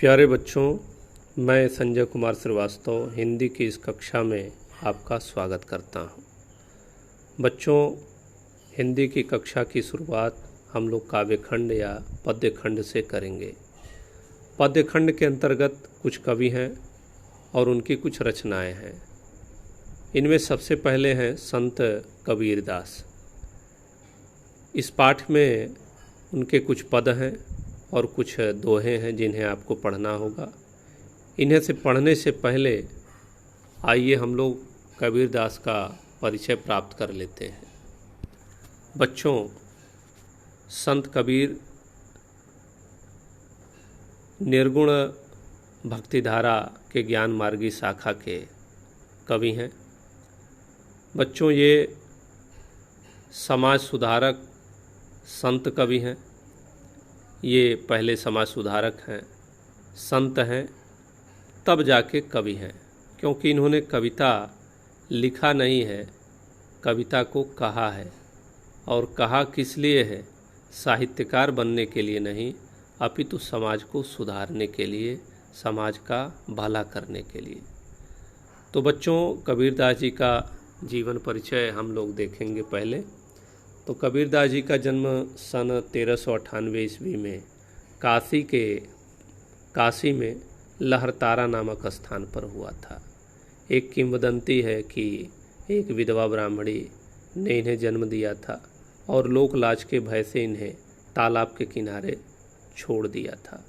प्यारे बच्चों, मैं संजय कुमार श्रीवास्तव हिंदी की इस कक्षा में आपका स्वागत करता हूं। बच्चों, हिंदी की कक्षा की शुरुआत हम लोग काव्यखंड या पद्यखंड से करेंगे। पद्यखंड के अंतर्गत कुछ कवि हैं और उनकी कुछ रचनाएं हैं। इनमें सबसे पहले हैं संत कबीरदास। इस पाठ में उनके कुछ पद हैं और कुछ दोहे हैं जिन्हें आपको पढ़ना होगा। इन्हें से पढ़ने से पहले आइए हम लोग कबीरदास का परिचय प्राप्त कर लेते हैं। बच्चों, संत कबीर निर्गुण भक्तिधारा के ज्ञान मार्गी शाखा के कवि हैं। बच्चों, ये समाज सुधारक संत कवि हैं। ये पहले समाज सुधारक हैं, संत हैं, तब जाके कवि हैं, क्योंकि इन्होंने कविता लिखा नहीं है, कविता को कहा है। और कहा किस लिए है? साहित्यकार बनने के लिए नहीं, अपितु समाज को सुधारने के लिए, समाज का भला करने के लिए। तो बच्चों, कबीरदास जी का जीवन परिचय हम लोग देखेंगे पहले। तो कबीरदास जी का जन्म सन 1398 ईस्वी में काशी में लहरतारा नामक स्थान पर हुआ था। एक किंवदंती है कि एक विधवा ब्राह्मणी ने इन्हें जन्म दिया था और लोक लाज के भय से इन्हें तालाब के किनारे छोड़ दिया था,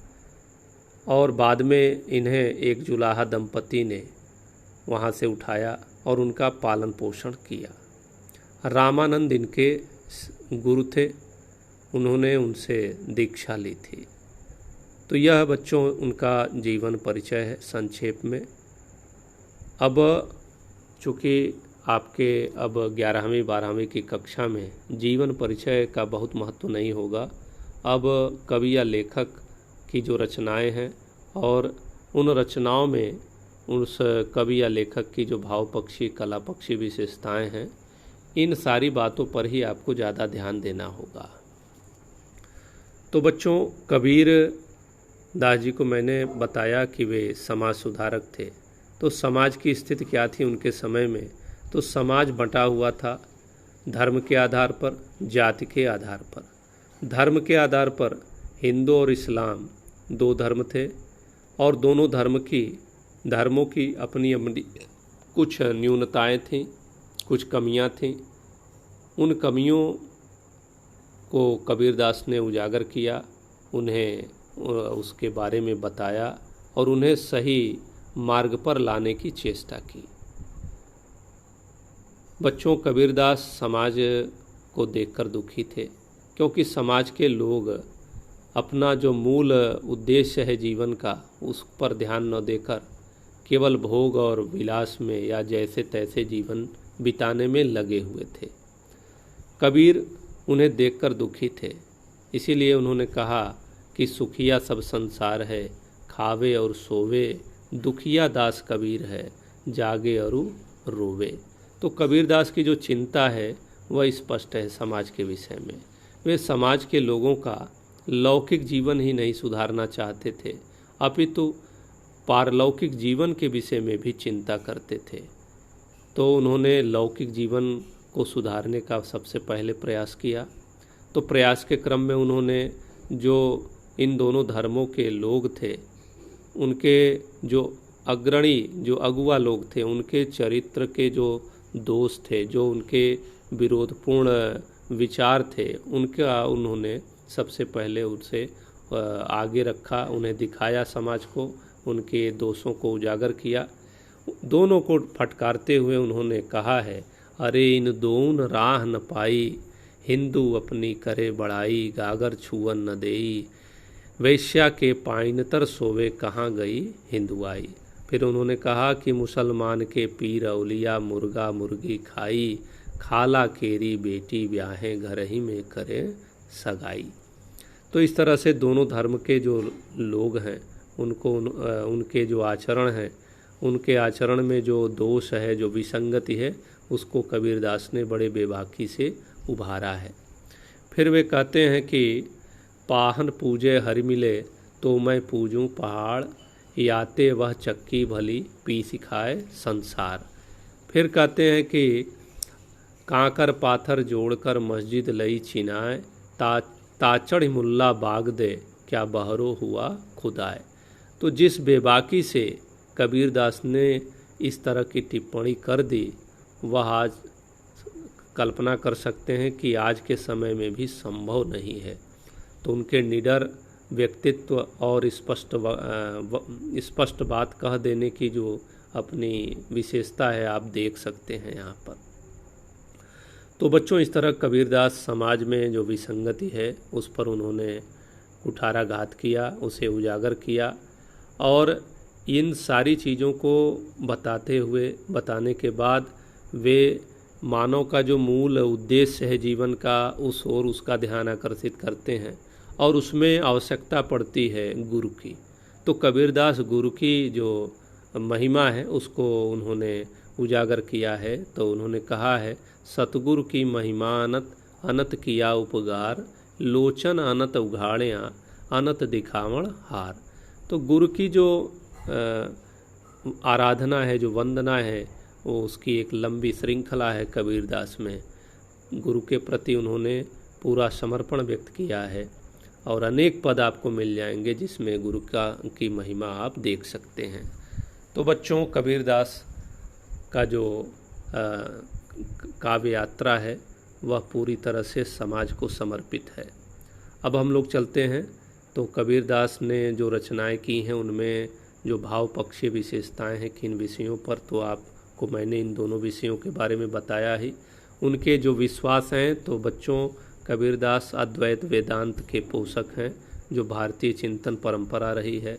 और बाद में इन्हें एक जुलाहा दंपति ने वहाँ से उठाया और उनका पालन पोषण किया। रामानंद इनके गुरु थे, उन्होंने उनसे दीक्षा ली थी। तो यह बच्चों उनका जीवन परिचय है संक्षेप में। अब चूँकि आपके अब 11वीं 12वीं की कक्षा में जीवन परिचय का बहुत महत्व नहीं होगा। अब कवि या लेखक की जो रचनाएं हैं और उन रचनाओं में उस कवि या लेखक की जो भाव पक्षी कला पक्षी विशेषताएं हैं, इन सारी बातों पर ही आपको ज़्यादा ध्यान देना होगा। तो बच्चों, कबीर दास जी को मैंने बताया कि वे समाज सुधारक थे। तो समाज की स्थिति क्या थी उनके समय में? तो समाज बंटा हुआ था धर्म के आधार पर, जाति के आधार पर। धर्म के आधार पर हिंदू और इस्लाम दो धर्म थे, और दोनों धर्मों की अपनी अपनी कुछ न्यूनताएं थीं, कुछ कमियां थीं। उन कमियों को कबीरदास ने उजागर किया, उन्हें उसके बारे में बताया और उन्हें सही मार्ग पर लाने की चेष्टा की। बच्चों, कबीरदास समाज को देखकर दुखी थे, क्योंकि समाज के लोग अपना जो मूल उद्देश्य है जीवन का, उस पर ध्यान न देकर केवल भोग और विलास में या जैसे तैसे जीवन बिताने में लगे हुए थे। कबीर उन्हें देखकर दुखी थे, इसीलिए उन्होंने कहा कि सुखिया सब संसार है, खावे और सोवे, दुखिया दास कबीर है, जागे और रोवे। तो कबीरदास की जो चिंता है वह स्पष्ट है समाज के विषय में। वे समाज के लोगों का लौकिक जीवन ही नहीं सुधारना चाहते थे, अपितु पारलौकिक जीवन के विषय में भी चिंता करते थे। तो उन्होंने लौकिक जीवन को सुधारने का सबसे पहले प्रयास किया। तो प्रयास के क्रम में उन्होंने जो इन दोनों धर्मों के लोग थे, उनके जो अग्रणी जो अगुआ लोग थे, उनके चरित्र के जो दोष थे, जो उनके विरोधपूर्ण विचार थे, उनका उन्होंने सबसे पहले उनसे आगे रखा, उन्हें दिखाया समाज को, उनके दोषों को उजागर किया। दोनों को फटकारते हुए उन्होंने कहा है, अरे इन दोन राह न पाई, हिंदू अपनी करे बड़ाई, गागर छुअन न देई, वैश्या के पाइनतर सोवे, कहाँ गई हिंदुआई। फिर उन्होंने कहा कि मुसलमान के पीर औलिया, मुर्गा मुर्गी खाई, खाला केरी बेटी ब्याहें, घर ही में करे सगाई। तो इस तरह से दोनों धर्म के जो लोग हैं उनको उनके जो आचरण हैं, उनके आचरण में जो दोष है, जो विसंगति है, उसको कबीरदास ने बड़े बेबाकी से उभारा है। फिर वे कहते हैं कि पाहन पूजे हरि मिले, तो मैं पूजूं पहाड़, याते वह चक्की भली, पी सिखाए संसार। फिर कहते हैं कि कांकर पाथर जोड़कर मस्जिद लई चिनाए, ताचड़ मुल्ला बाग दे, क्या बहरो हुआ खुदाए। तो जिस बेबाकी से कबीरदास ने इस तरह की टिप्पणी कर दी, वह आज कल्पना कर सकते हैं कि आज के समय में भी संभव नहीं है। तो उनके निडर व्यक्तित्व और स्पष्ट बात कह देने की जो अपनी विशेषता है, आप देख सकते हैं यहाँ पर। तो बच्चों, इस तरह कबीरदास समाज में जो विसंगति है उस पर उन्होंने कुठाराघात किया, उसे उजागर किया, और इन सारी चीज़ों को बताने के बाद वे मानव का जो मूल उद्देश्य है जीवन का, उस ओर उसका ध्यान आकर्षित करते हैं, और उसमें आवश्यकता पड़ती है गुरु की। तो कबीरदास गुरु की जो महिमा है उसको उन्होंने उजागर किया है। तो उन्होंने कहा है, सतगुरु की महिमा अनत किया उपगार, लोचन अनत उघाड़ियाँ, अनत दिखावण हार। तो गुरु की जो आराधना है, जो वंदना है, वो उसकी एक लंबी श्रृंखला है कबीरदास में। गुरु के प्रति उन्होंने पूरा समर्पण व्यक्त किया है, और अनेक पद आपको मिल जाएंगे जिसमें गुरु की महिमा आप देख सकते हैं। तो बच्चों, कबीरदास का जो काव्य यात्रा है वह पूरी तरह से समाज को समर्पित है। अब हम लोग चलते हैं। तो कबीरदास ने जो रचनाएं की हैं उनमें जो भाव पक्षीय विशेषताएं हैं किन विषयों पर, तो आपको मैंने इन दोनों विषयों के बारे में बताया ही। उनके जो विश्वास हैं, तो बच्चों कबीरदास अद्वैत वेदांत के पोषक हैं, जो भारतीय चिंतन परंपरा रही है।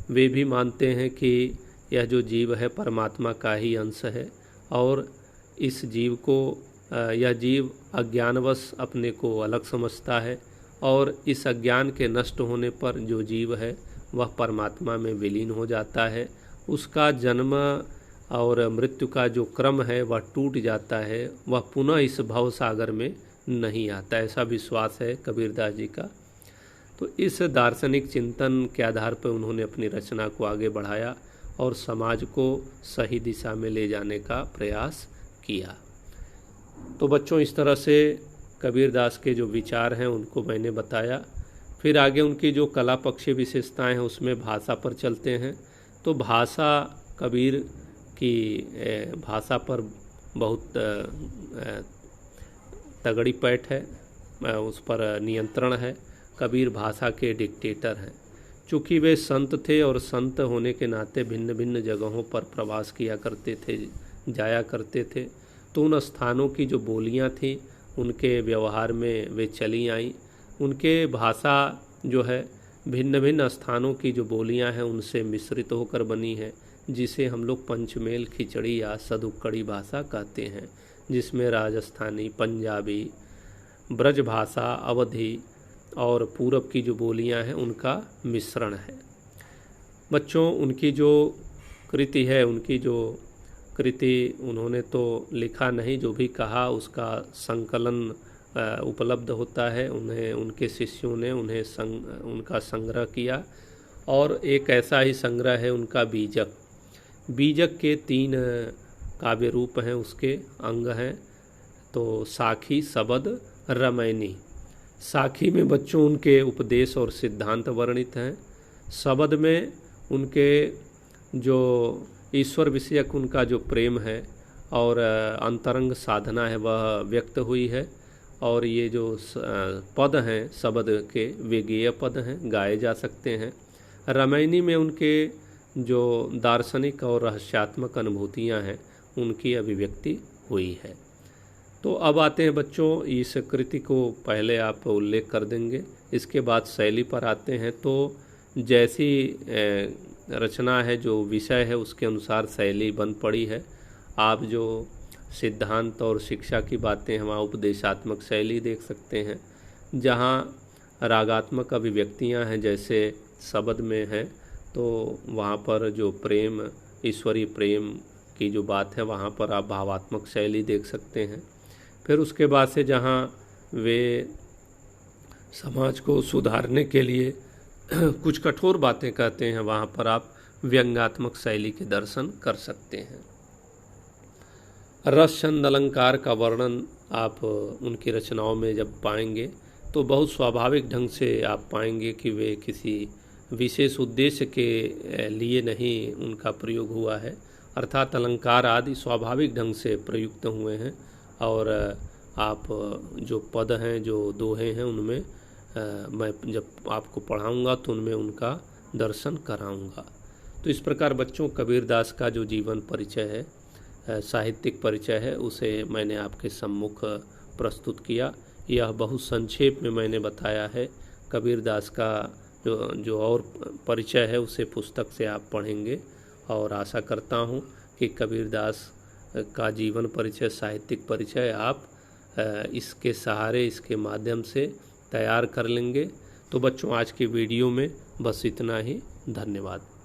वे भी मानते हैं कि यह जो जीव है परमात्मा का ही अंश है, और इस जीव को यह जीव अज्ञानवश अपने को अलग समझता है, और इस अज्ञान के नष्ट होने पर जो जीव है वह परमात्मा में विलीन हो जाता है। उसका जन्म और मृत्यु का जो क्रम है वह टूट जाता है, वह पुनः इस भव सागर में नहीं आता, ऐसा विश्वास है कबीरदास जी का। तो इस दार्शनिक चिंतन के आधार पर उन्होंने अपनी रचना को आगे बढ़ाया और समाज को सही दिशा में ले जाने का प्रयास किया। तो बच्चों, इस तरह से कबीरदास के जो विचार हैं उनको मैंने बताया। फिर आगे उनकी जो कला पक्षीय विशेषताएं हैं उसमें भाषा पर चलते हैं। तो भाषा, कबीर की भाषा पर बहुत तगड़ी पैठ है, उस पर नियंत्रण है। कबीर भाषा के डिक्टेटर हैं। चूँकि वे संत थे और संत होने के नाते भिन्न भिन्न जगहों पर प्रवास किया करते थे, जाया करते थे, तो उन स्थानों की जो बोलियां थी उनके व्यवहार में वे चली आईं। उनके भाषा जो है भिन्न भिन्न स्थानों की जो बोलियां हैं उनसे मिश्रित होकर बनी है, जिसे हम लोग पंचमेल खिचड़ी या सदुक्कड़ी भाषा कहते हैं, जिसमें राजस्थानी, पंजाबी, ब्रज भाषा, अवधी और पूरब की जो बोलियां हैं उनका मिश्रण है। बच्चों, उनकी जो कृति है, उनकी जो कृति उन्होंने तो लिखा नहीं, जो भी कहा उसका संकलन उपलब्ध होता है। उन्हें उनके शिष्यों ने उनका संग्रह किया, और एक ऐसा ही संग्रह है उनका बीजक। बीजक के 3 काव्य रूप हैं, उसके अंग हैं। तो साखी, सबद, रमैनी। साखी में बच्चों उनके उपदेश और सिद्धांत वर्णित हैं। सबद में उनके जो ईश्वर विषयक उनका जो प्रेम है और अंतरंग साधना है वह व्यक्त हुई है, और ये जो पद हैं शब्द के, वे गेय पद हैं, गाए जा सकते हैं। रामायणी में उनके जो दार्शनिक और रहस्यात्मक अनुभूतियाँ हैं उनकी अभिव्यक्ति हुई है। तो अब आते हैं बच्चों, इस कृति को पहले आप उल्लेख कर देंगे, इसके बाद शैली पर आते हैं। तो जैसी रचना है, जो विषय है, उसके अनुसार शैली बन पड़ी है। आप जो सिद्धांत और शिक्षा की बातें हैं वहाँ उपदेशात्मक शैली देख सकते हैं। जहाँ रागात्मक अभिव्यक्तियाँ हैं जैसे शब्द में है, तो वहाँ पर जो प्रेम, ईश्वरीय प्रेम की जो बात है वहाँ पर आप भावात्मक शैली देख सकते हैं। फिर उसके बाद से जहाँ वे समाज को सुधारने के लिए कुछ कठोर बातें कहते हैं, वहाँ पर आप व्यंग्यात्मक शैली के दर्शन कर सकते हैं। रस छंद अलंकार का वर्णन आप उनकी रचनाओं में जब पाएंगे तो बहुत स्वाभाविक ढंग से आप पाएंगे कि वे किसी विशेष उद्देश्य के लिए नहीं उनका प्रयोग हुआ है, अर्थात अलंकार आदि स्वाभाविक ढंग से प्रयुक्त हुए हैं। और आप जो पद हैं, जो दोहे हैं, उनमें मैं जब आपको पढ़ाऊंगा तो उनमें उनका दर्शन कराऊंगा। तो इस प्रकार बच्चों कबीरदास का जो जीवन परिचय है, साहित्यिक परिचय है, उसे मैंने आपके सम्मुख प्रस्तुत किया। यह बहुत संक्षेप में मैंने बताया है। कबीरदास का जो और परिचय है उसे पुस्तक से आप पढ़ेंगे, और आशा करता हूँ कि कबीरदास का जीवन परिचय, साहित्यिक परिचय आप इसके सहारे, इसके माध्यम से तैयार कर लेंगे। तो बच्चों आज के वीडियो में बस इतना ही। धन्यवाद।